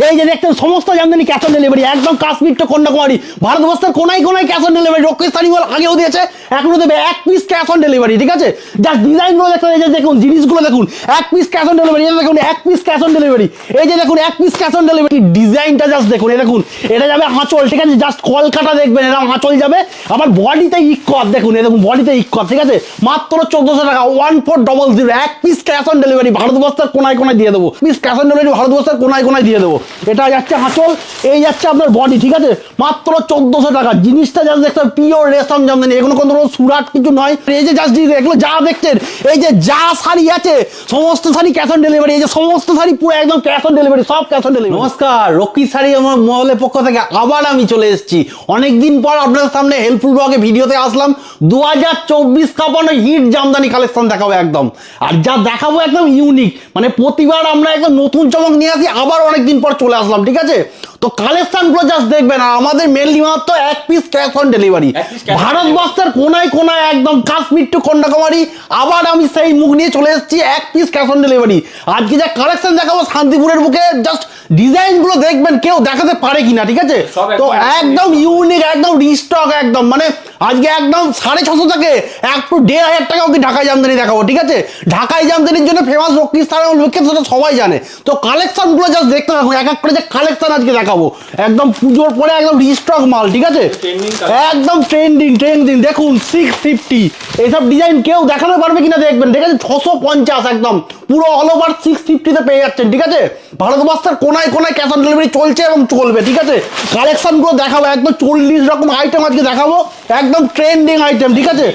এই যে দেখছেন সমস্ত জামদানি ক্যাশ অন ডেলিভারি, একদম কাশ্মীর টু কন্যাকুমারী, ভারতবর্ষের কোনায় কোনায় ক্যাশ অন ডেলিভারি। রক্ষিস্তানি মাল আগেও দিয়েছে, এখনো দেবে। এক পিস ক্যাশ অন ডেলিভারি, ঠিক আছে? জাস্ট ডিজাইনগুলো দেখুন, এই যে দেখুন জিনিসগুলো দেখুন, এক পিস ক্যাশ অন ডেলিভারি। এই দেখুন এক পিস ক্যাশ অন ডেলিভারি, এই যে দেখুন এক পিস ক্যাশ অন ডেলিভারি। ডিজাইনটা জাস্ট দেখুন, এই দেখুন এটা যাবে আঁচল, ঠিক আছে? জাস্ট কলকাতা দেখবেন, এরকম আঁচল যাবে। আবার বডিতে ইক্কত দেখুন, এই দেখুন বডিতে ইক্কত, ঠিক আছে? মাত্র 1400 টাকা, 1400। এক পিস ক্যাশ অন ডেলিভারি, ভারতবর্ষের কোনায় কোনায় দিয়ে দেবো। পিস ক্যাশ অন ডেলিভারি ভারতবর্ষের কোনায় কোনায় দিয়ে দেবো। এটা যাচ্ছে আঁচল, এই যাচ্ছে আপনার বডি, ঠিক আছে? মাত্র 1400 টাকা। জিনিসটা জাস্ট দেখতে পিওর রেশম জামদানি, এগুলো কোনো সুরাট কিছু নয়। এই যে জাস্ট এগুলো যা দেখছেন, এই যে যা শাড়ি আছে সমস্ত শাড়ি ক্যাশ অন ডেলিভারি। এই যে সমস্ত শাড়ি পুরো একদম ক্যাশ অন ডেলিভারি, সব ক্যাশ অন ডেলিভারি। নমস্কার, রকি শাড়ি আমার মহলের পক্ষ থেকে আবার আমি চলে এসেছি। অনেকদিন পর আপনাদের সামনে হেল্পফুল ব্লগে ভিডিওতে আসলাম। 2024 কাপানো হিট জামদানি কালেকশন দেখাবো একদম। আর যা দেখাবো একদম ইউনিক, মানে প্রতিবার আমরা একদম নতুন চমক নিয়ে আসি, আবার অনেকদিন পর চলে আসলাম, ঠিক আছে? তো কালেকশনগুলো জাস্ট দেখবেন। আর আমাদের মেনলি মাত্র এক পিস ক্যাশ অন ডেলিভারি, ভারতবর্ষের কোনায় কোনায় একদম কাশ্মীর টু কন্যাকুমারী। আবার আমি সেই মুখ নিয়ে চলে এসেছি, এক পিস ক্যাশ অন ডেলিভারি। আজকে যা কালেকশন দেখাবো শান্তিপুরের বুকে, জাস্ট ডিজাইনগুলো দেখবেন কেউ দেখাতে পারে কিনা, ঠিক আছে? তো একদম ইউনিক, একদম রিস্টক, একদম মানে আজকে একদম 650 থেকে এক টু 1500 টাকা অব্দি ঢাকাই জামদানি দেখাবো, ঠিক আছে? ঢাকাই জামদানির জন্য ফেমাস রক্ষিস্তান সেটা সবাই জানে। তো কালেকশনগুলো জাস্ট দেখতে থাকুন, এক এক করে যে কালেকশন আজকে দেখাবো একদম পুজোর পরে একদম রিস্টক মাল, ঠিক আছে? একদম ট্রেন্ডিং ট্রেন্ডিং। দেখুন 650 এইসব ডিজাইন কেউ দেখাতে পারবে কিনা দেখবেন, ঠিক আছে? 650 একদম পুরো অল ওভার 650-তে পেয়ে যাচ্ছেন, ঠিক আছে? ভারতবর্ষের কোনায় কোনায় ক্যাশ অন ডেলিভারি চলছে এবং চলবে, ঠিক আছে? কালেকশনগুলো দেখাবো, একদম 40 রকম আইটেম আজকে দেখাবো, একদম ট্রেন্ডিং আইটেম, ঠিক আছে?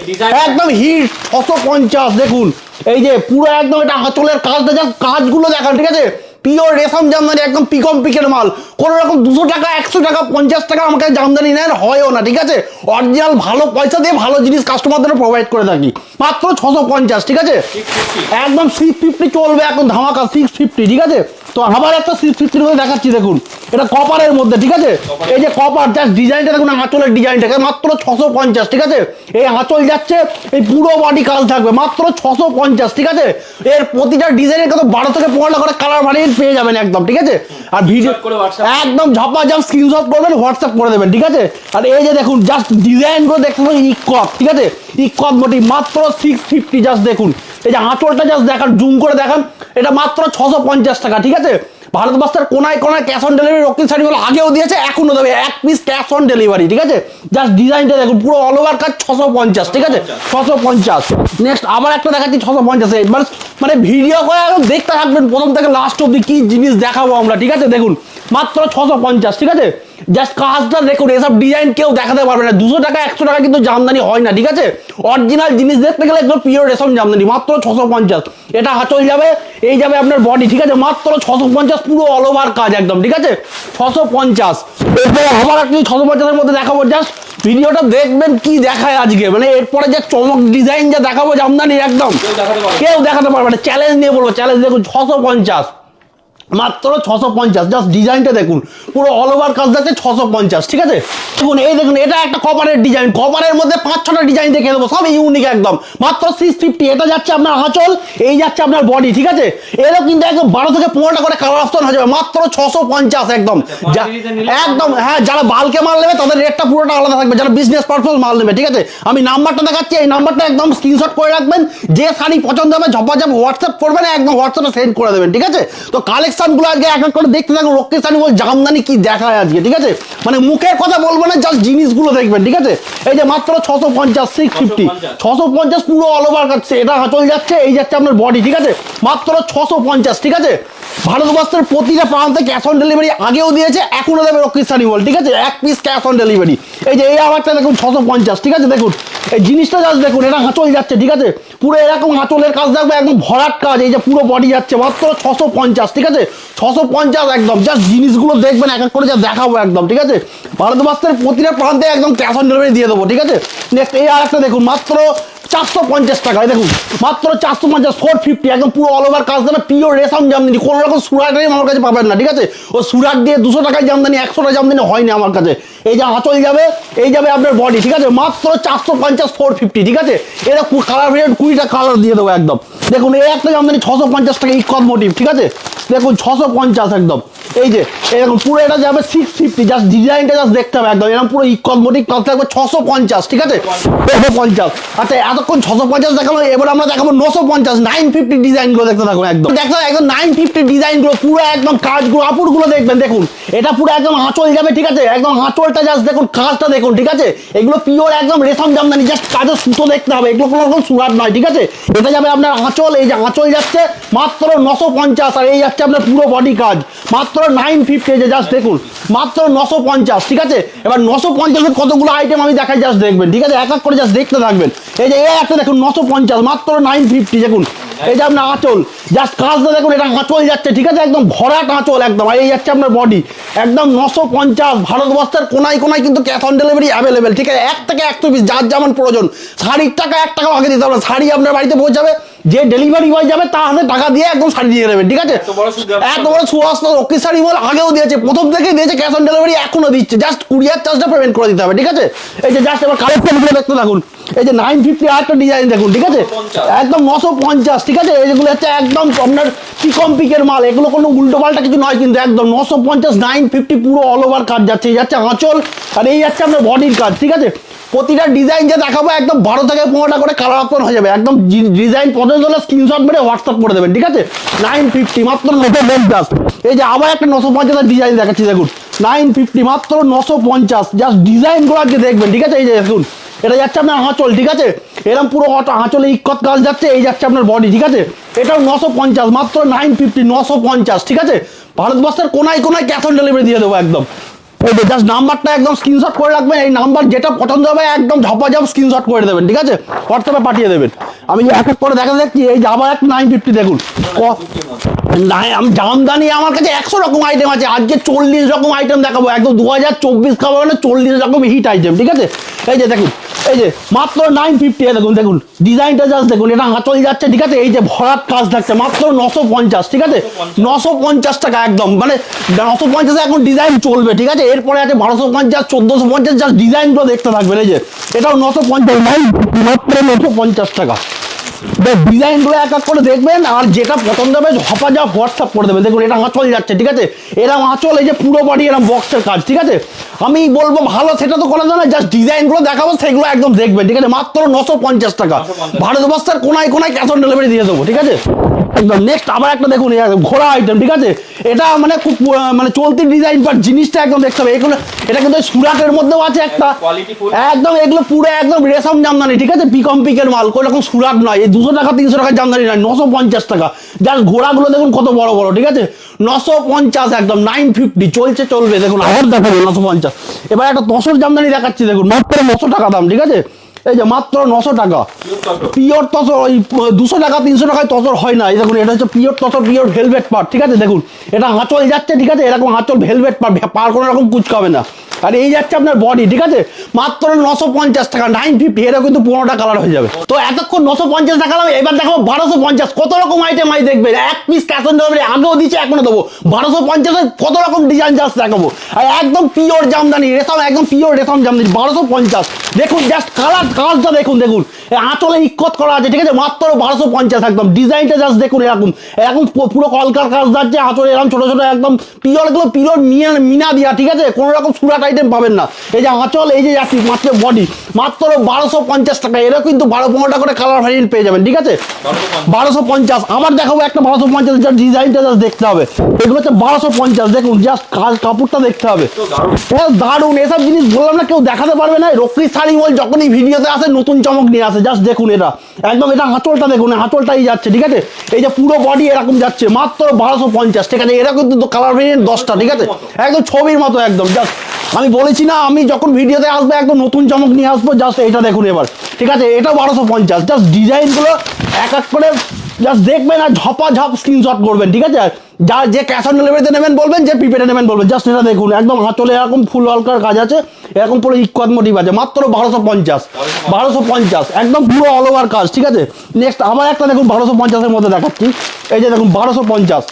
একদম হিট 650। দেখুন এই যে পুরো একদম এটা আঁচলের কাজটা, যা কাজগুলো দেখান, ঠিক আছে? পিওর রেশম জামদানি, একদম পিকম পিকের মাল। কোনো রকম 200 টাকা 100 টাকা 50 টাকা আমাকে জামদানি নেন হয়ও না, ঠিক আছে? অরিজিনাল ভালো পয়সা দিয়ে ভালো জিনিস কাস্টমারদের প্রোভাইড করে থাকি। মাত্র 650, ঠিক আছে? একদম 650 চলবে এখন ধামাকা, 650, ঠিক আছে? তো আবার একটা 650 করে দেখাচ্ছি। দেখুন এটা কপারের মধ্যে, ঠিক আছে? এই যে কপার, জাস্ট ডিজাইনটা দেখুন, আঁচলের ডিজাইনটা মাত্র 650, ঠিক আছে? এই আঁচল যাচ্ছে, এই পুরো বডি কাজ থাকবে, মাত্র 650, ঠিক আছে? এর প্রতিটা ডিজাইনের কত 12 থেকে 15টা করে কালার ভ্যারিয়েন্ট পেয়ে যাবেন একদম, ঠিক আছে? আর ভিডিও একদম ঝাপাঝাপ স্ক্রিনশট করবেন, হোয়াটসঅ্যাপ করে দেবেন, ঠিক আছে? আর এই যে দেখুন জাস্ট ডিজাইনগুলো দেখতে পাবেন, ইকত, ঠিক আছে? ইকত মোটিভ, মাত্র 650। জাস্ট দেখুন এই যে আঁচলটা জাস্ট দেখান, জুম করে দেখান, এটা মাত্র 650 টাকা, ঠিক আছে? ভারতবর্ষের কোনায় কোনায় ক্যাশ অন ডেলিভারি রক্ষিত শাড়িগুলো আগেও দিয়েছে, এখনো দেবে। এক পিস ক্যাশ অন ডেলিভারি, ঠিক আছে? জাস্ট ডিজাইনটা দেখুন, পুরো অল ওভার কাজ 650, ঠিক আছে? 650। নেক্সট আবার একটা দেখাচ্ছি 650। মানে ভিডিও করে একদম দেখতে থাকবেন প্রথম থেকে লাস্ট অব্দি, কি জিনিস দেখাবো আমরা, ঠিক আছে? দেখুন মাত্র 650, ঠিক আছে? জাস্ট কাজটা দেখুন, এসব ডিজাইন কেউ দেখাতে পারবে না। 200 টাকা 100 টাকা কিন্তু জামদানি হয় না, ঠিক আছে? অরিজিনাল জিনিস দেখতে গেলে একদম পিওর রেশম জামদানি, মাত্র 650। এটা আঁচল যাবে, এই যাবে আপনার বডি, ঠিক আছে? মাত্র 650, পুরো অল ওভার কাজ একদম, ঠিক আছে? 650। এরপরে আবার আপনি 650-এর মধ্যে দেখাবো, জাস্ট ভিডিওটা দেখবেন কি দেখায় আজকে। মানে এরপরে যে চমক ডিজাইন যা দেখাবো জামদানি, একদম কেউ দেখাতে পারবে না। চ্যালেঞ্জ নিয়ে বলবো, চ্যালেঞ্জ। দেখুন 650, মাত্র 650। জাস্ট ডিজাইনটা দেখুন, পুরো অল ওভার কাজ যাচ্ছে 650, ঠিক আছে? দেখুন এই দেখুন, এটা একটা কপারের ডিজাইন, কপারের মধ্যে 5-6টা ডিজাইন দেখে দেবো, সব ইউনিক একদম। মাত্র 650। এটা যাচ্ছে আপনার আঁচল, এই যাচ্ছে আপনার বডি, ঠিক আছে? এরও কিন্তু একদম 12 থেকে 15টা করে কালার অপশন হয়ে যাবে, মাত্র 650 একদম। একদম হ্যাঁ, যারা বালকে মাল নেবে তাদের রেটটা পুরোটা আলাদা থাকবে, যারা বিজনেস পারপাস মাল নেবে, ঠিক আছে? আমি নাম্বারটা দেখাচ্ছি, এই নাম্বারটা একদম স্ক্রিনশট করে রাখবেন। যে শাড়ি পছন্দ হবে ঝপাঝপ হোয়াটসঅ্যাপ করবেন, একদম হোয়াটসঅ্যাপে সেন্ড করে দেবেন, ঠিক আছে? তো কালেকশনগুলো আজকে এক এক করে দেখতে থাকুন। রক্ষিত শাড়ি বল জামদানি কি দেখায় আজকে, ঠিক আছে? মানে মুখের কথা বলবো না, জাস্ট জিনিসগুলো দেখবেন, ঠিক আছে? এই যে মাত্র 650, 650, 650 পুরো অল ওভার কাটছে। এটা আঁচল যাচ্ছে, এই যাচ্ছে আপনার বডি, ঠিক আছে? মাত্র 650, ঠিক আছে? ভারতবর্ষের প্রতিটা প্রান্তে ক্যাশ অন ডেলিভারি আগেও দিয়েছে, এখনো দেবে রক্ষিত শাড়ি বল, ঠিক আছে? এক পিস ক্যাশ অন ডেলিভারি। এই যে এই আমারটা দেখুন 650, ঠিক আছে? দেখুন এই জিনিসটা জাস্ট দেখুন, এটা আঁচল যাচ্ছে, ঠিক আছে? পুরো এরকম আঁচলের কাজ থাকবে, একদম ভরাট কাজ। এই যে পুরো বডি যাচ্ছে, মাত্র 650, ঠিক আছে? 650 একদম। জাস্ট জিনিসগুলো দেখবেন, এক এক করে যা দেখাবো একদম, ঠিক আছে? ভারতবর্ষের প্রতিটা প্রান্তে একদম ক্যাশ অন ডেলিভারি দিয়ে দেবো, ঠিক আছে? নেক্সট এই আরেকটা দেখুন, মাত্র 450 টাকায়। দেখুন মাত্র 450, 450 একদম পুরো অল ওভার কাজ দেবে, পিওর রেশম জামদানি। কোনো রকম সুরাটের আমার কাছে পাবেন না, ঠিক আছে? ও সুরাট দিয়ে 200 টাকায় জামদানি, 100 টাকা জামদানি হয় না আমার কাছে। এই যে আঁচল যাবে, এই যাবে আপনার বডি, ঠিক আছে? মাত্র 450, 450, ঠিক আছে? এটা কালার ভেরিয়েন্ট 20টা কালার দিয়ে দেবো একদম। দেখুন এই একটা জামদানি 650 টাকা, ইকত মোটিভ, ঠিক আছে? দেখুন 650 একদম। এই যে এরকম পুরো এটা যাবে 650, জাস্ট ডিজাইনটা জাস্ট দেখতে হবে একদম এরকম পুরো কসমেটিক কাজ থাকবে 650, ঠিক আছে 650। আচ্ছা এতক্ষণ 650 দেখাবো, এবার আমরা দেখাবো 950, 950 ডিজাইনগুলো দেখতে থাকুন একদম দেখতে একদম 950 ডিজাইনগুলো পুরো একদম কাজগুলো কাপড়গুলো দেখবেন দেখুন, এটা পুরো একদম আঁচল যাবে, ঠিক আছে একদম আঁচলটা জাস্ট দেখুন, কাজটা দেখুন, ঠিক আছে এগুলো পিওর একদম রেশম জামদানি, জাস্ট কাজের সুতো দেখতে হবে, এগুলো কোনো রকম সুরাট নয়, ঠিক আছে এটা যাবে আপনার আঁচল, এই যে আঁচল যাচ্ছে মাত্র 950, আর এই যাচ্ছে আপনার পুরো বডি কাজ মাত্র 950, এই যে জাস্ট দেখুন মাত্র 950, ঠিক আছে। এবার 950 কতগুলো আইটেম আমি দেখাই, জাস্ট দেখবেন, ঠিক আছে এক এক করে জাস্ট দেখতে থাকবেন। এই যে এই একটা দেখুন 950 মাত্র 950, দেখুন এই যে আপনার আঁচল জাস্ট কাজটা দেখুন, এটা আঁচল যাচ্ছে, ঠিক আছে একদম ভরাট আঁচল একদম, আর এই যাচ্ছে আপনার বডি একদম 950। ভারতবর্ষের কোনায় কোনায় কিন্তু ক্যাশ অন ডেলিভারি অ্যাভেলেবেল, ঠিক আছে 1 থেকে 100 পিস যার যেমন প্রয়োজন। শাড়ির টাকা 1 টাকাও আগে দিতে হবে না, শাড়ি আপনার বাড়িতে পৌঁছাবে, যে ডেলিভারি বয় যাবে তার হাতে টাকা দিয়ে একদম শাড়ি দিয়ে দেবেন, ঠিক আছে এত বড় সুহাস্ত রক্ষী শাড়ি বল আগেও দিয়েছে, প্রথম থেকে দিয়েছে, ক্যাশ অন ডেলিভারি এখনো দিচ্ছে, জাস্ট কুরিয়ার চার্জটা পেমেন্ট করে দিতে হবে, ঠিক আছে। এই যে জাস্ট এবার কালেকশনগুলো দেখতে থাকুন, এই যে 950 আরেকটা ডিজাইন দেখুন, ঠিক আছে একদম 950, ঠিক আছে এইগুলো হচ্ছে একদম আপনার পিকম পিকের মাল, এগুলো কোনো উল্টো পাল্টা কিছু নয় কিন্তু একদম 950 950 পুরো অল ওভার কাজ যাচ্ছে, এই যাচ্ছে আঁচল আর এই যাচ্ছে আপনার বডির কাজ, ঠিক আছে। প্রতিটা ডিজাইন যে দেখাবো একদম 12 থেকে 15টা করে কালার অপশন হয়ে যাবে, একদম ডিজাইন পছন্দ হলে স্ক্রিনশট মেরে হোয়াটসঅ্যাপ করে দেবেন, ঠিক আছে 950 মাত্র 950। এই যে আবার একটা 950 ডিজাইন দেখাচ্ছি দেখুন 950 মাত্র 950, জাস্ট ডিজাইনগুলো আজকে দেখবেন, ঠিক আছে এই যে দেখুন এটা যাচ্ছে আপনার আঁচল, ঠিক আছে এরকম পুরো আঁচলে ইক্কত কাজ যাচ্ছে, এই যাচ্ছে আপনার বডি, ঠিক আছে এটাও 950 মাত্র 950 950, ঠিক আছে ভারতবর্ষের কোনায় কোনায় ক্যাশ অন ডেলিভারি দিয়ে দেবো একদম। এই যে জাস্ট নাম্বারটা একদম স্ক্রিনশট করে রাখবেন, এই নাম্বার যেটা পছন্দ হবে একদম ঝপাঝপ স্ক্রিনশট করে দেবেন, ঠিক আছে হোয়াটসঅ্যাপে পাঠিয়ে দেবেন। আমি এক এক করে দেখা দেখছি, এই যে আবার একটা 950 দেখুন আমি জামদানি আমার কাছে 100 রকম আইটেম আছে, আজকে 40 রকম আইটেম দেখাবো একদম 2024 খাবো মানে 40 রকম হিট আইটেম, ঠিক আছে এই যে দেখুন এই যে মাত্র 950, দেখুন দেখুন ডিজাইনটা জাস্ট দেখুন, এটা আঁচল যাচ্ছে, ঠিক আছে এই যে ভরাট কাজ থাকছে মাত্র 950, ঠিক আছে 950 টাকা একদম, মানে 950 এখন ডিজাইন চলবে, ঠিক আছে এরপরে আছে 1250 1450, জাস্ট ডিজাইনগুলো দেখতে থাকবেন। এই যে এটাও 950 মাত্র 950 টাকা, ডিজাইনগুলো এক এক করে দেখবেন, আর যেটা পছন্দ হবে ঝপাঝপ হোয়াটসঅ্যাপ করে দেবেন। দেখুন এটা আঁচল যাচ্ছে, ঠিক আছে এরকম আঁচল, এই যে পুরো বডি এরকম বক্সের কাজ, ঠিক আছে আমি বলবো ভালো সেটা তো করা যায় না, জাস্ট ডিজাইনগুলো দেখাবো সেগুলো একদম দেখবেন, ঠিক আছে মাত্র 950 টাকা, ভারতবর্ষের কোনায় কোনায় ক্যাশ অন ডেলিভারি দিয়ে দেবো, ঠিক আছে একদম। নেক্সট আবার একটা দেখুন ঘোড়া আইটেম, ঠিক আছে এটা মানে খুব মানে চলতি ডিজাইন, বাট জিনিসটা একদম দেখতে হবে, এগুলো এটা কিন্তু সুরাটের মধ্যেও আছে একটা একদম, এগুলো পুরো একদম রেশম জামদানি, ঠিক আছে পিকম পিকের মাল, কোনো রকম সুরাট নয়, এই 200 টাকা 300 টাকার জামদানি নয়, 950 টাকা, জাস্ট ঘোড়াগুলো দেখুন কত বড় বড়, ঠিক আছে 950 একদম 950 চলছে চলবে। দেখুন আবার দেখাবো 950, এবার একটা তসর জামদানি দেখাচ্ছি দেখুন মাত্র 900 টাকা দাম, ঠিক আছে এই যে মাত্র 900 টাকা পিওর তসর, ওই 200 টাকা 300 টাকায় তসর হয় না, এই দেখুন এটা হচ্ছে পিওর তসর, পিওর ভেলভেট পার, ঠিক আছে দেখুন এটা আঁচল যাচ্ছে, ঠিক আছে এরকম আঁচল ভেলভেট পার কোনো রকম কুচকাবে না, আর এই যাচ্ছে আপনার বডি, ঠিক আছে মাত্র 950 টাকা 950, এটা কিন্তু 15টা কালার হয়ে যাবে। তো এতক্ষণ 950 দেখালাম, এবার দেখাবো 1250, কত রকম আইটেম আই দেখবেন, এক পিস ক্যাশ অন ডেলিভারি আগেও দিচ্ছে এখনো দেবো, 1250 কত রকম ডিজাইন জাস্ট দেখাবো, আর একদম পিওর জামদানি রেশম, একদম পিওর রেশম জামদানি 1250, দেখুন জাস্ট কাজটা দেখুন, দেখুন আঁচলে ইক্কত করা আছে, ঠিক আছে মাত্র 1250 একদম, ডিজাইনটা জাস্ট দেখুন এরকম এরকম পুরো কলকার কাজ যাচ্ছে, আঁচলে এরকম ছোট ছোট একদম পিওর, এগুলো পিওর মিনা দিয়া, ঠিক আছে কোনো রকম সুরাট আইটেম পাবেন না, এই যে আঁচল এই যে যাচ্ছি মাত্র বডি মাত্র 1250 টাকা, এরা কিন্তু 12-15টা করে কালার ভ্যারিয়েন্ট পেয়ে যাবেন, ঠিক আছে 1250। আবার দেখাবো একটা 1250, যার ডিজাইনটা জাস্ট দেখতে হবে, এগুলো হচ্ছে 1250, দেখুন জাস্ট কাপড়টা দেখতে হবে দারুণ, এসব জিনিস বললাম না কেউ দেখাতে পারবে না, রক্ষী শাড়ি বল যখনই ভিডিওতে আসে নতুন চমক নিয়ে আসে, জাস্ট দেখুন এটা একদম, এটা আঁচলটা দেখুন আঁচলটাই যাচ্ছে, ঠিক আছে এই যে পুরো বডি এরকম যাচ্ছে মাত্র 1250, ঠিক আছে এরা কিন্তু কালার ভেরিয়েন্ট 10টা, ঠিক আছে একদম ছবির মতো একদম, জাস্ট আমি বলেছি না আমি যখন ভিডিওতে আসবো একদম নতুন চমক নিয়ে আসবো, জাস্ট এটা দেখুন এবার, ঠিক আছে এটা 1250, জাস্ট ডিজাইনগুলো এক এক করে জাস্ট দেখবেন আর ঝপাঝপ স্ক্রিনশট করবেন, ঠিক আছে যা যে ক্যাশ অন ডেলিভারিতে নেবেন বলবেন, যে প্রিপেডে নেবেন বলবেন, জাস্ট এটা দেখুন একদম আঁচলে এরকম ফুল অলকার কাজ আছে, এরকম পুরো ইক্কত মোটিভ আছে মাত্র 1250 একদম পুরো অল ওভার কাজ, ঠিক আছে। নেক্সট আবার একটা দেখুন 1250-এর মধ্যে দেখাচ্ছি, এই যে দেখুন 1250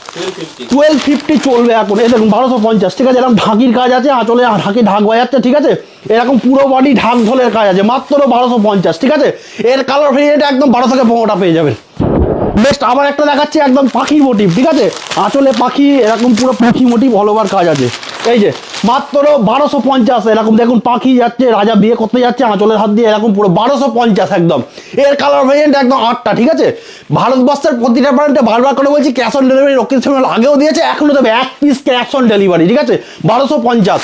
1250 চলবে এখন, এই দেখুন 1250, ঠিক আছে এরকম ঢাকির কাজ আছে, আঁচলে ঢাকি ঢাক বাজাচ্ছে, ঠিক আছে এরকম পুরো বডি ঢাক ঢোলের কাজ আছে মাত্র 1250, ঠিক আছে এর কালার ভেরিয়েন্ট একদম 12 থেকে 15টা পেয়ে যাবেন। নেক্সট আবার একটা দেখাচ্ছি একদম পাখি মোটিভ, ঠিক আছে, আঁচলে পাখি এরকম পুরো পাখি মোটিভ অল ওভার কাজ আছে। এই যে মাত্র 1250 এরকম দেখুন পাখি যাচ্ছে, রাজা বিয়ে করতে যাচ্ছে আঁচলের হাত দিয়ে এরকম পুরো 1250 একদম। এর কালার ভেরিয়েন্ট একদম 8টা, ঠিক আছে। ভারতবর্ষের প্রতিটা ব্র্যান্ডে বারবার করে বলছি ক্যাশ অন ডেলিভারি রকির চ্যানেল আগেও দিয়েছে, এখনো দেবে 1 পিস ক্যাশ অন ডেলিভারি, ঠিক আছে, 1250।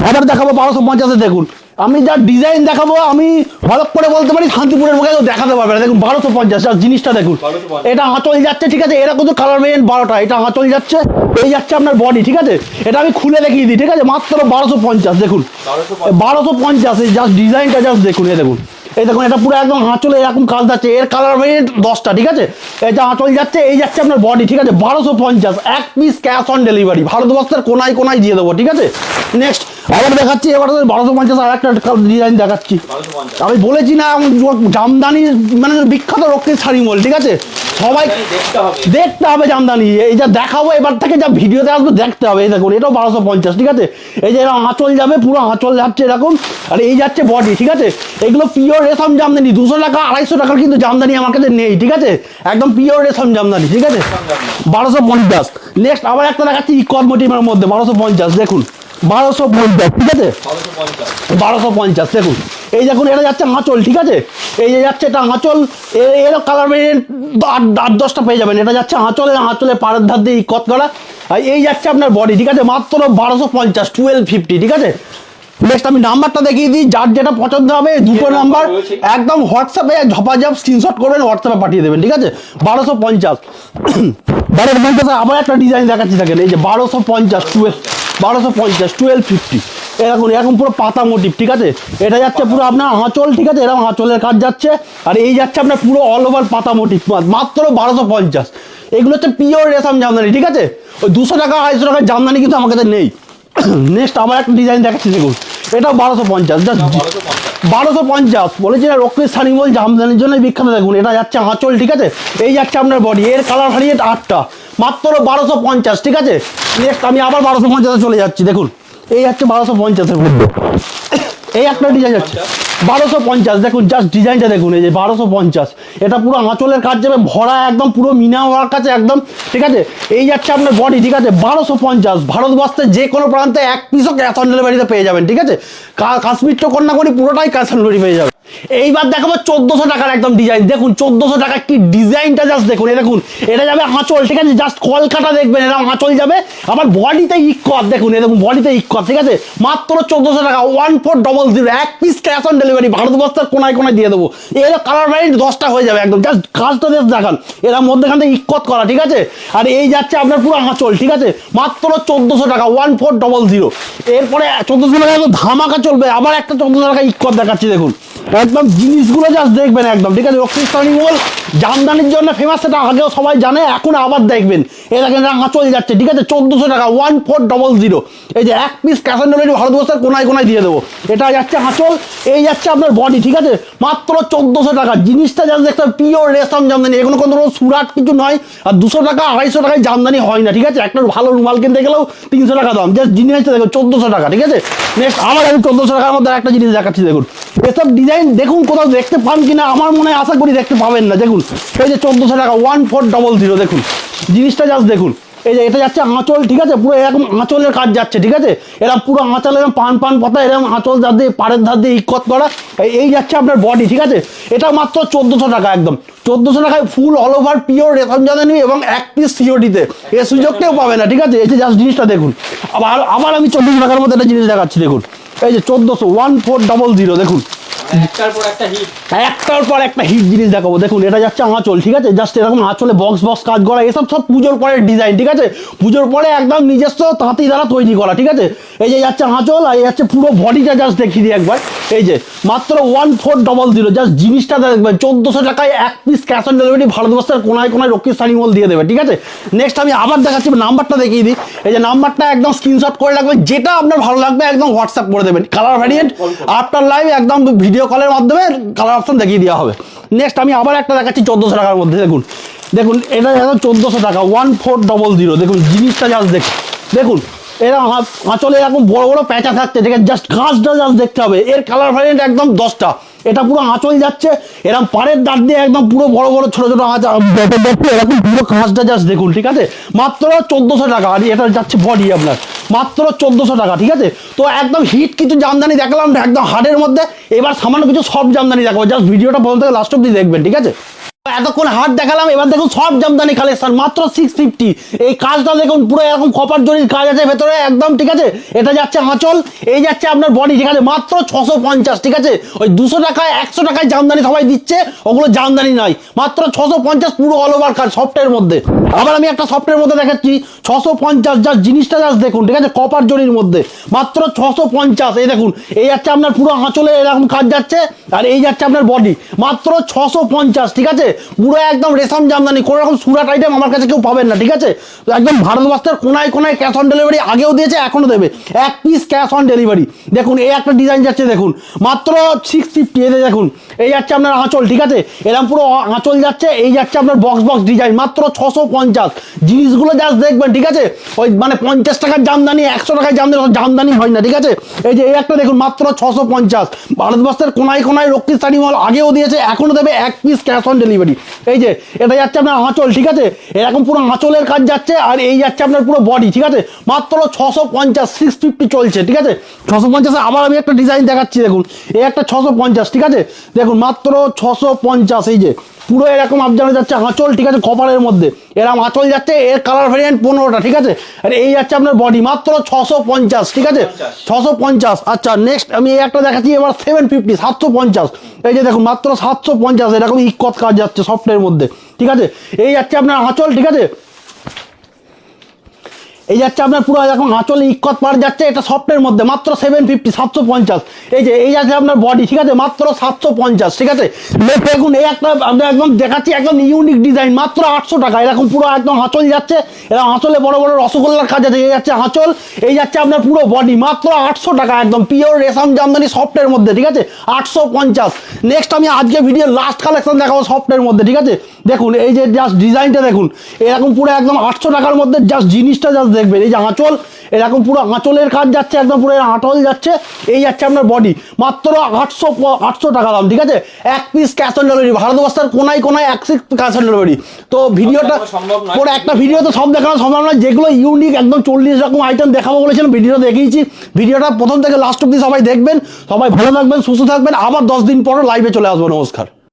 আবার দেখাবো 1250-এ দেখুন, আমি যা ডিজাইন দেখাবো আমি হলপ করে বলতে পারি শান্তিপুরের মুখে দেখাতে পারবে না। দেখুন 1250 জিনিসটা দেখুন, এটা আঁচল যাচ্ছে, ঠিক আছে, এরকম তো কালার ভেরিয়েন্ট 12টা, এটা আঁচল যাচ্ছে, এই যাচ্ছে আপনার বডি, ঠিক আছে, এটা আমি খুলে দেখিয়ে দিই, ঠিক আছে, মাত্র 1250 দেখুন, 1250 এই জাস্ট ডিজাইনটা জাস্ট দেখুন, এই দেখুন, এই দেখুন এটা পুরো একদম আঁচলে এরকম কাজ যাচ্ছে, এর কালার ভেরিয়েন্ট 10টা, ঠিক আছে, এটা আঁচল যাচ্ছে, এই যাচ্ছে আপনার বডি, ঠিক আছে, 1250 1 পিস ক্যাশ অন ডেলিভারি ভারতবর্ষের কোনায় কোনায় দিয়ে দেবো, ঠিক আছে। নেক্সট আবার দেখাচ্ছি, এবার 1250 আর একটা ডিজাইন দেখাচ্ছি। আমি বলেছি না জামদানি মানে বিখ্যাত রক্ষিত শাড়ি মল, ঠিক আছে, সবাই দেখতে হবে জামদানি, এই যা দেখাবো এবার থেকে যা ভিডিওতে আসবে দেখতে হবে। এই দেখুন এটাও 1250, ঠিক আছে, এই যে এরকম আঁচল যাবে, পুরো আঁচল যাচ্ছে এরকম, আর এই যাচ্ছে বডি, ঠিক আছে, এগুলো পিওর রেশম জামদানি, 200 টাকা 250 টাকার কিন্তু জামদানি আমার কাছে নেই, ঠিক আছে, একদম পিওর রেশম জামদানি, ঠিক আছে, 1250। নেক্সট আবার একটা দেখাচ্ছি ইকর মোটিভের মধ্যে 1250 দেখুন, 1250, ঠিক আছে, 1250 দেখুন, এই দেখুন এটা যাচ্ছে আঁচল, ঠিক আছে, এই যে যাচ্ছে এটা আঁচল, এর কালার ভেরিয়েন্ট 8-10টা পেয়ে যাবেন, এটা যাচ্ছে আঁচলে, আঁচলে পাড়ের ধার দিয়ে ইকত করা, আর এই যাচ্ছে আপনার বডি, ঠিক আছে, মাত্র 1250 1250, ঠিক আছে। নেক্সট আমি নাম্বারটা দেখিয়ে দিই, যার যেটা পছন্দ হবে দুটো নাম্বার একদম হোয়াটসঅ্যাপে ঝপাঝপ স্ক্রিনশট করবেন, হোয়াটসঅ্যাপে পাঠিয়ে দেবেন, ঠিক আছে, 1250। 1250 আবার একটা ডিজাইন দেখাচ্ছি দেখেন, এই যে 1250 1250 এরকম এরকম পুরো পাতা মোটিভ, ঠিক আছে, এটা যাচ্ছে পুরো আপনার আঁচল, ঠিক আছে, এরকম আঁচলের কাজ যাচ্ছে, আর এই যাচ্ছে আপনার পুরো অল ওভার পাতা মোটিভ, মাত্র 1250। এগুলো হচ্ছে পিওর রেশম জামদানি, ঠিক আছে, ওই 200 টাকা 250 টাকার জামদানি কিন্তু আমার কাছে নেই। নেক্সট আবার একটা ডিজাইন দেখাচ্ছি দেখুন, এটাও 1250, জাস্ট 1250 বলেছি না রক্ষিত শাড়ি মল জামদানির জন্য বিখ্যাত। দেখুন এটা যাচ্ছে আঁচল, ঠিক আছে, এই যাচ্ছে আপনার বডি, এর কালার ভেরিয়েন্ট 8টা, মাত্র 1250, ঠিক আছে। নেক্সট আমি আবার 1250 চলে যাচ্ছি, দেখুন এই যাচ্ছে 1250-এর মধ্যে, এই একটা ডিজাইন যাচ্ছে 1250, দেখুন জাস্ট ডিজাইনটা দেখুন, এই যে 1250, এটা পুরো আঁচলের কাজ যাবে ভরা একদম পুরো মিনা হওয়ার কাছে একদম, ঠিক আছে, এই যাচ্ছে আপনার বডি, ঠিক আছে, 1250 ভারতবর্ষের যে কোনো প্রান্তে 1 পিসও ক্যাশ অন ডেলিভারিতে পেয়ে যাবেন, ঠিক আছে, কাশ্মীর তো কন্যাকুমারী পুরোটাই ক্যাশ অন ডেলিভারি পেয়ে যাবেন। এইবার দেখাবো 1400 টাকার একদম ডিজাইন, দেখুন 1400 টাকা কি ডিজাইনটা জাস্ট দেখুন, এই দেখুন এটা যাবে আঁচল, ঠিক আছে, জাস্ট কলকাতা দেখবেন এরকম আঁচল যাবে, আবার বডিতে ইকত দেখুন, এই দেখুন বডিতে ইকত, ঠিক আছে, মাত্র 1400 টাকা 1400 1 পিস ক্যাশ অন ডেলিভারি ভারতবর্ষের কোনায় কোনায় দিয়ে দেবো। এর কালার ভ্যারিয়েন্ট 10টা হয়ে যাবে একদম, জাস্ট কাজটা জাস্ট দেখান, এরা মধ্যেখান থেকে ইকত করা, ঠিক আছে, আর এই যাচ্ছে আপনার পুরো আঁচল, ঠিক আছে, মাত্র 1400 টাকা 1400। এরপরে 1400 টাকা ধামাকা চলবে, আবার একটা 1400 টাকা ইকত দেখাচ্ছি দেখুন, একদম জিনিসগুলো জাস্ট দেখবেন একদম, ঠিক আছে, রক্ষিত শাড়ি মল জামদানির জন্য ফেমাস, সেটা আগেও সবাই জানে, এখন আবার দেখবেন, এই দেখেন আঁচল যাচ্ছে, ঠিক আছে, 1400 টাকা 1400, এই যে 1 পিস ক্যাশ অন ডেলিভারি ভারতবর্ষের কোনায় কোনায় দিয়ে দেবো, এটা যাচ্ছে আঁচল, এই যাচ্ছে আপনার বডি, ঠিক আছে, মাত্র 1400 টাকা, জিনিসটা জাস্ট দেখতে পিওর রেশম জামদানি, এগুলো কোনো সুরাট কিছু নয়, আর 200 টাকা 250 টাকায় জামদানি হয় না, ঠিক আছে, একটা ভালো রুমাল কিনতে গেলেও 300 টাকা দাম, জাস্ট জিনিসটা দেখো 1400 টাকা, ঠিক আছে। নেক্সট আবার আমি 1400 টাকার মধ্যে একটা জিনিস দেখাচ্ছি দেখুন, এসব ডিজাইন দেখুন কোথাও দেখতে পান কিনা, আমার মনে হয় আশা করি দেখতে পাবেন না, দেখুন এই যে 1400 টাকা 1400, দেখুন জিনিসটা জাস্ট দেখুন, এই যে এটা যাচ্ছে আঁচল, ঠিক আছে, পুরো এরকম আঁচলের কাজ যাচ্ছে, ঠিক আছে, এরকম পুরো আঁচল এরকম পান পাতা এরকম আঁচল ধার দিয়ে পাড়ের ধার দিয়ে ইকত করা, এই যাচ্ছে আপনার বডি, ঠিক আছে, এটা মাত্র 1400 টাকা একদম 1400 টাকায় ফুল অল ওভার পিওর রেশম জামদানি এবং 1 পিস সিওডিতে, এ সুযোগ কেউ পাবে না, ঠিক আছে, এই যে জাস্ট জিনিসটা দেখুন। আবার আমি 1400 টাকার মধ্যে একটা জিনিস দেখাচ্ছি দেখুন, এই যে 1400 1400, দেখুন একটার পর একটা হিট জিনিস দেখাবো, দেখুন এটা যাচ্ছে আঁচল, ঠিক আছে, জাস্ট এরকম আঁচলে বক্স কাজ করা, এসব সব পুজোর পরের ডিজাইন, ঠিক আছে, পুজোর পরে একদম নিজস্ব তাঁতি দ্বারা তৈরি করা, ঠিক আছে, এই যে যাচ্ছে আঁচল, আর এই যাচ্ছে পুরো বডিটা জাস্ট দেখিয়ে দিই একবার, এই যে মাত্র 1400, জাস্ট জিনিসটা দেখবেন 1400 টাকায় 1 পিস ক্যাশ অন ডেলিভারি ভারতবর্ষের কোনায় কোনায় রক্ষিত শাড়ি মল দিয়ে দেবে, ঠিক আছে। নেক্সট আমি আবার দেখাচ্ছি, নাম্বারটা দেখিয়ে দিই, এই যে নাম্বারটা একদম স্ক্রিনশট করে রাখবেন, যেটা আপনার ভালো লাগবে একদম হোয়াটসঅ্যাপ করে দেবেন, কালার ভ্যারিয়েন্ট আফটার লাইভ একদম ভিডিও কলের মাধ্যমে কালার অপশন দেখিয়ে দেওয়া হবে। নেক্সট আমি আবার একটা দেখাচ্ছি 1400 টাকার মধ্যে, দেখুন দেখুন এটা একদম 1400 টাকা 1400, দেখুন জিনিসটা জাস্ট দেখুন এরা আঁচলে এরকম বড় বড় প্যাঁচা থাকছে, ঠিক আছে, জাস্ট কাজটা জাস্ট দেখতে হবে। এর কালার ভ্যারিয়েন্ট একদম 10টা। এটা পুরো আঁচল যাচ্ছে এরকম পাড়ের দাঁত দিয়ে একদম পুরো বড় বড় ছোট ছোট এরকম পুরো কাজটা জাস্ট দেখুন, ঠিক আছে, মাত্র 1400 টাকা। আর এটা যাচ্ছে বডি আপনার মাত্র 1400 টাকা, ঠিক আছে। তো একদম হিট কিছু জামদানি দেখলাম একদম হার্ডের মধ্যে, এবার সামান্য কিছু সব জামদানি দেখাবো, জাস্ট ভিডিওটা প্রথম থেকে লাস্ট অব্দি দেখবেন, ঠিক আছে। এতক্ষণ হাট দেখালাম, এবার দেখুন সব জামদানি কালেকশন মাত্র 650। এই কাজটা দেখুন পুরো এরকম কপার জরির কাজ আছে ভেতরে একদম, ঠিক আছে। এটা যাচ্ছে আঁচল, এই যাচ্ছে আপনার বডি, ঠিক আছে, মাত্র 650, ঠিক আছে। ওই 200 টাকায় 100 টাকায় জামদানি সবাই দিচ্ছে, ওগুলো জামদানি নাই, মাত্র 650 পুরো অল ওভার কাজ সফটের মধ্যে। আবার আমি একটা সফটের মধ্যে দেখাচ্ছি 650, জাস্ট জিনিসটা জাস্ট দেখুন, ঠিক আছে, কপার জরির মধ্যে মাত্র 650। এই দেখুন এই যাচ্ছে আপনার পুরো আঁচলে এরকম কাজ যাচ্ছে, আর এই যাচ্ছে আপনার বডি মাত্র 650, ঠিক আছে। পুরো একদম রেশম জামদানি, কোনো রকম সুরাট আইটেম আমার কাছে কেউ পাবেন না, ঠিক আছে। একদম ভারতবর্ষের কোনায় কোনায় ক্যাশ অন ডেলিভারি আগেও দিয়েছে, এখনো দেবে, 1 পিস ক্যাশ অন ডেলিভারি। দেখুন এই একটা ডিজাইন যাচ্ছে দেখুন মাত্র 650। এতে দেখুন এই যাচ্ছে আপনার আঁচল, ঠিক আছে, এরকম পুরো আঁচল যাচ্ছে, এই যাচ্ছে আপনার বক্স বক্স ডিজাইন মাত্র 650। জিনিসগুলো জাস্ট দেখবেন, ঠিক আছে, ওই মানে 50 টাকার জামদানি 100 টাকায় জামদানি হয় না, ঠিক আছে। এই যে এই একটা দেখুন মাত্র 650। ভারতবর্ষের কোনায় কোনায় রক্ষী শাড়ি মল আগেও দিয়েছে, এখনো দেবে, 1 পিস ক্যাশ অন ডেলিভারি। এই যে এটা যাচ্ছে আপনার আঁচল, ঠিক আছে, এরকম পুরো আঁচলের কাজ যাচ্ছে, আর এই যাচ্ছে আপনার পুরো বডি, ঠিক আছে, মাত্র 650, 650 চলছে, ঠিক আছে, 650। আবার আমি একটা ডিজাইন দেখাচ্ছি দেখুন, এই একটা 650, ঠিক আছে, দেখুন মাত্র 650। এই যে পুরো এরকম আপনারা যাচ্ছে আঁচল, ঠিক আছে, কপারের মধ্যে এরকম আঁচল যাচ্ছে, এর কালার ভ্যারিয়েন্ট 15টা, ঠিক আছে, আর এই যাচ্ছে আপনার বডি মাত্র 650, ঠিক আছে, 650। আচ্ছা নেক্সট আমি এই একটা দেখাচ্ছি এবার 750, 750। এই যে দেখুন মাত্র 750, এরকম ইকত কাজ যাচ্ছে সফটের মধ্যে, ঠিক আছে, এই যাচ্ছে আপনার আঁচল, ঠিক আছে, এই যাচ্ছে আপনার পুরো এখন আঁচলে ইকত পার যাচ্ছে, এটা সফটের মধ্যে মাত্র 750, 750। এই যে এই যাচ্ছে আপনার বডি, ঠিক আছে, মাত্র 750, ঠিক আছে। দেখুন এই একটা আপনার একদম দেখাচ্ছি একদম ইউনিক ডিজাইন মাত্র 800 টাকা। এরকম পুরো একদম আঁচল যাচ্ছে, এরকম আঁচলে বড় বড় রসগোল্লার কাজ আছে, এই যাচ্ছে আঁচল, এই যাচ্ছে আপনার পুরো বডি মাত্র 800 টাকা, একদম পিওর রেশম জামদানি সফটের মধ্যে, ঠিক আছে, 850। নেক্সট আমি আজকে ভিডিও লাস্ট কালেকশন দেখাবো সফটের মধ্যে, ঠিক আছে। দেখুন এই যে জাস্ট ডিজাইনটা দেখুন, এরকম পুরো একদম 800 টাকার মধ্যে জাস্ট জিনিসটা জাস্ট দেখবেন। এই যে আঁচল, এরকম পুরো আঁচলের কাজ যাচ্ছে, একদম পুরো আঁচল যাচ্ছে, এই যাচ্ছে আপনার বডি মাত্র 800 টাকা দাম, ঠিক আছে, 1 পিস ক্যাশ অন ডেলিভারি। ভারতবর্ষের কোনায় কোনায় 1 পিস ক্যাশ অন ডেলিভারি। তো ভিডিওটা পুরো একটা ভিডিও তো সব দেখানো সম্ভব নয়, যেগুলো ইউনিক একদম 40 রকম আইটেম দেখাবো বলেছিলাম ভিডিও দেখিয়েছি। ভিডিওটা প্রথম থেকে লাস্ট অব্দি সবাই দেখবেন, সবাই ভালো থাকবেন, সুস্থ থাকবেন, আবার 10 দিন পর লাইভে চলে আসবো। নমস্কার।